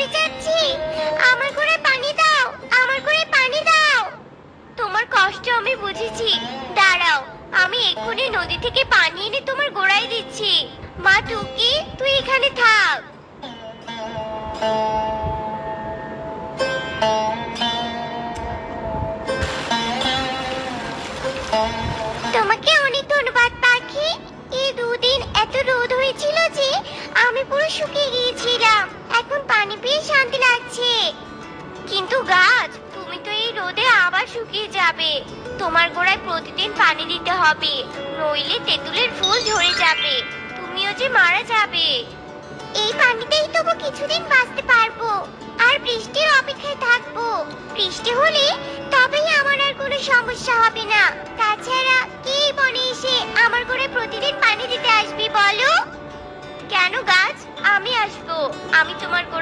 মরে যাচ্ছি। আমার গোড়ায় পানি দাও, আমার গোড়ায় পানি দাও। তোমার কষ্ট আমি বুঝেছি, দাঁড়াও, আমি এক্ষুনি নদী থেকে পানি এনে তোমার গোড়ায় দিচ্ছি। মা টুকি, তুই এখানে থাক। তোমাকে অনেক ধন্যবাদ পাখি। এই দুদিন এত রোদ হয়েছিল যে আমি পুরো শুকিয়ে গিয়েছিলাম। এখন পানি পেয়ে শান্তি লাগছে। কিন্তু গাছ, তুমি তো এই রোদে আবার শুকিয়ে যাবে। তোমার গোড়ায় প্রতিদিন পানি দিতে হবে, নইলে তেঁতুলের ফুল ঝরে যাবে, তুমিও যে মারা যাবে। এই পানিতেই তবু কিছুদিন বাঁচতে পারবো, আর বৃষ্টির অপেক্ষায় থাকবো। বৃষ্টি হলে তবেই আমার আর কোনো সমস্যা হবে না। তাছাড়া কি বনে এসে আমার করে প্রতিদিন পানি দিতে আসবি বলো? কেন গাছ, আমি আসবো। আমি তোমার